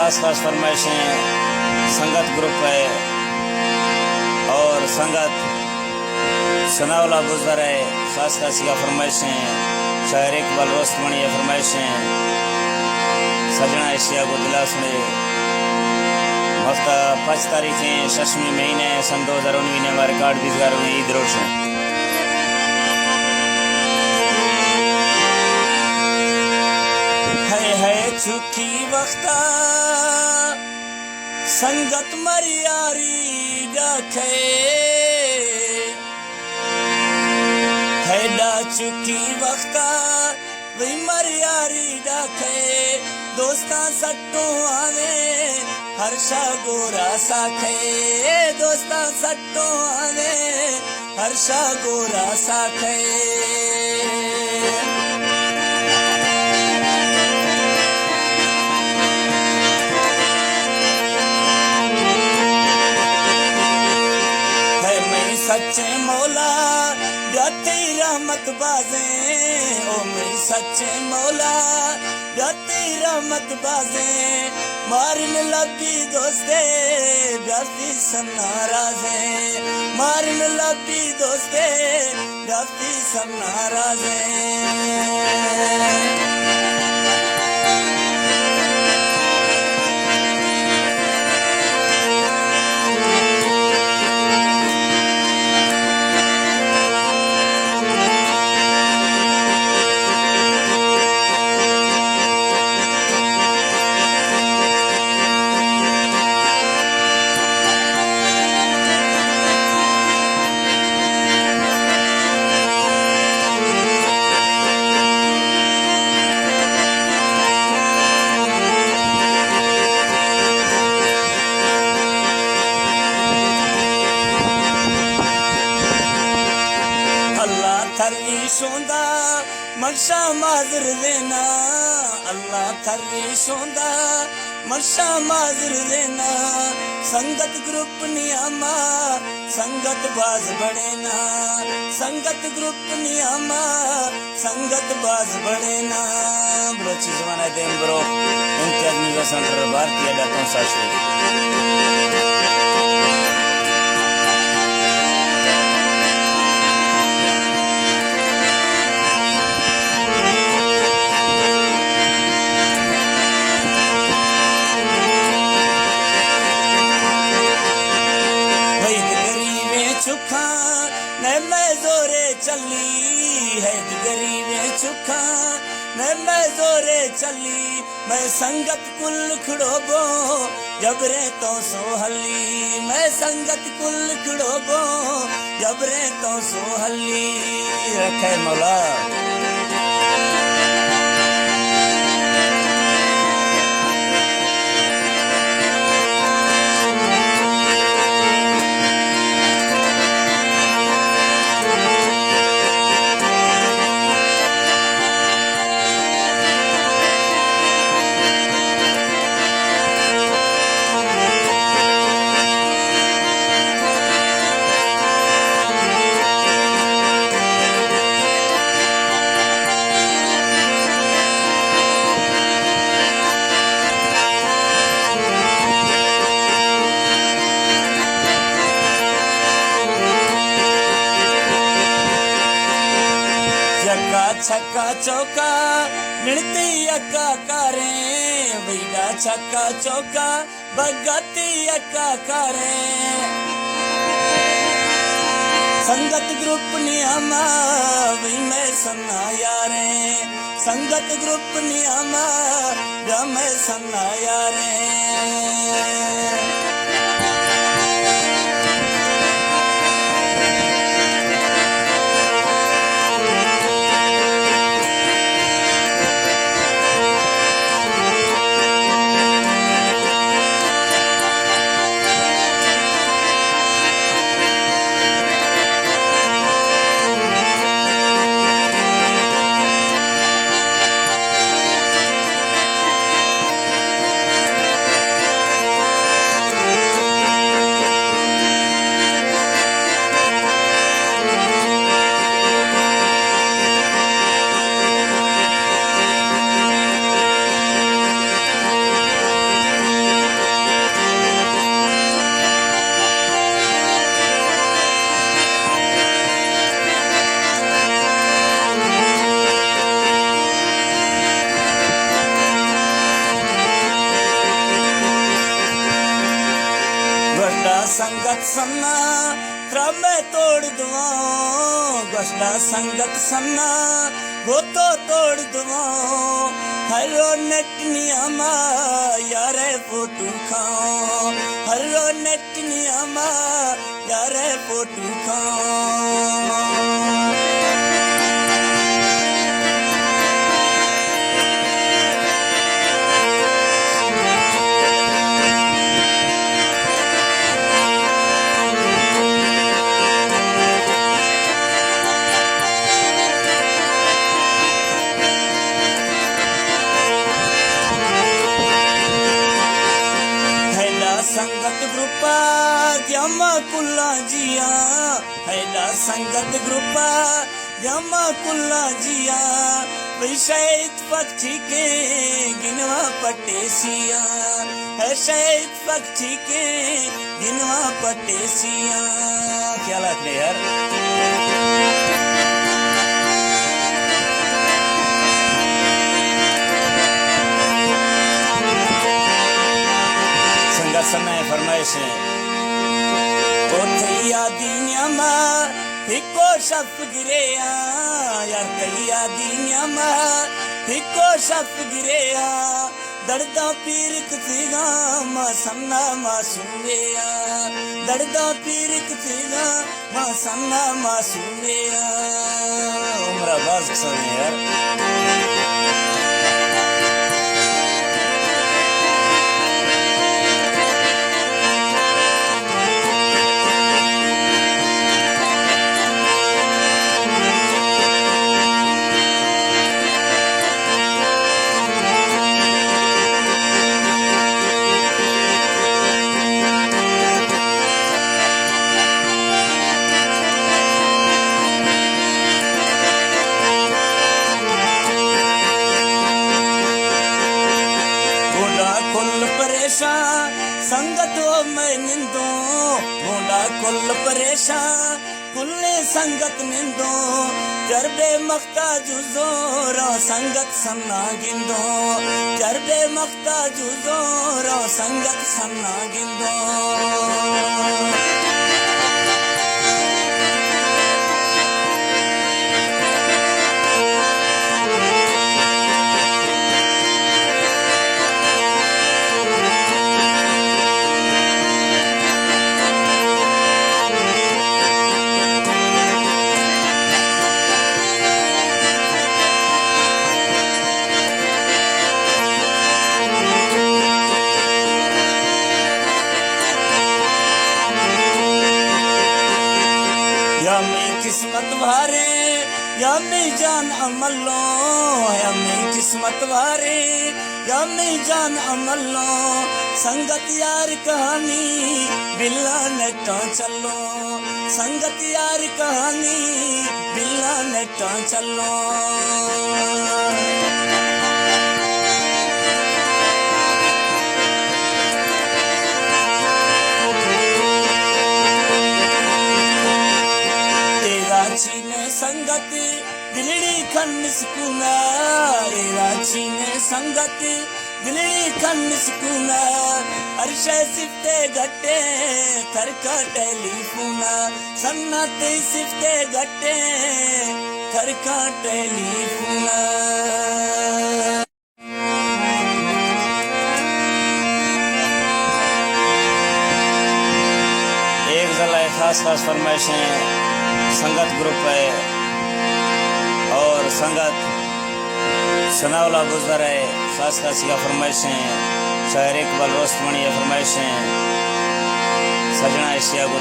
खास खास फरमाइशें संगत ग्रुप है और संगत सनावला गुजर है। खास खास का फरमाइशें शायर इकबाल रोस्तमणी फरमाइशें सजना एशिया को दिला सुने हफ्ता 5 तारीखें 6वें महीने सन 2019 ने हमारे कार्ड बीजगारों में ईद रोशन है चुकी वक्ता संगत मरियारी रखे हैडा चुकी वक्ता वही मरियारी रखे दोस्ता सट्टों आवे हर्षा गोरा साखे दोस्ता सट्टों आवे हर्षा गोरा साखे सच्चे मौला जाती रहमत बाजे ओ मेरी सच्चे मौला जाती रहमत बाजे मारन लबी दोस्ते जाती सन्नाराजे मारन लबी दोस्ते जाती सन्नाराजे शोंदा मर्शा माजर देना अल्लाह थर्री शोंदा मर्शा माजर देना संगत ग्रुप नियामा संगत बाज बढ़ेना संगत ग्रुप नियामा संगत बाज बढ़ेना बलोची जमाना them bro Imtiaz news centre भारतीय डाटों साशे मैं जोरे चली है गरीबे चुखा मैं जोरे चली मैं संगत कुल खड़ोबो जबरे तो सोहली मैं संगत कुल खड़ोबो जबरे तो सोहली रखे मौला छक्का चौका मिलती अक्का कारें वहीदा छक्का चौका बगाती अक्का कारें संगत ग्रुप नियामा वही मैं सन्ना यारे संगत ग्रुप नियामा या मैं सन्ना यारे सन्ना क्रम तोड़ दुआओं गशला संगत सन्ना वो तो तोड़ दुआओं हरो नटनियामा यारे फोटू खाओ हरो नटनियामा यारे फोटू खाओ संगत ग्रुपा जमा कुल्ला जिया हैला संगत ग्रुपा जमा कुल्ला जिया शहीद पक्षी के गिनवा पटेसिया है शहीद पक्षी के गिनवा पटेसिया क्या लगता है यार सन्ना फरमाइश है ओ थैया दीन्यामा हिको शफ गिरेया यार थैया दीन्यामा हिको शफ गिरेया दर्दा पीर कथिगा मा सन्ना मा सुवेया दर्दा पीर कथिगा मा सन्ना मा सुवेया उम्र बाज सुने यार संगत में निंदो मोड़ा कुल परेशान कुल्ले संगत निंदो जरबे मख्ता जुजोरो संगत सन्ना गिंदो जरबे मख्ता जुजोरो संगत सन्ना गिंदो किस्मत वारे या मैं जान अमलो या मैं किस्मत वारे या मैं जान अमलो संगत यार कहानी बिल्ला नेटा चलो संगत यार कहानी बिल्ला नेटा चलो संगत दिलड़ी खन सुकूना रांची ने संगत दिलड़ी खन सुकूना अरशे सिफ्ते घटे थरका टेलीफोना सन्ना ते सिफ्ते घटे थरका टेलीफोना एक जला खास खास फरमाइशें संगत ग्रुप है और संगत सनाउल्लाह बुज़दार है खास खास या फरमाइशें शायर इकबाल रोस्तमणी या फरमाइशें सजना एशिया को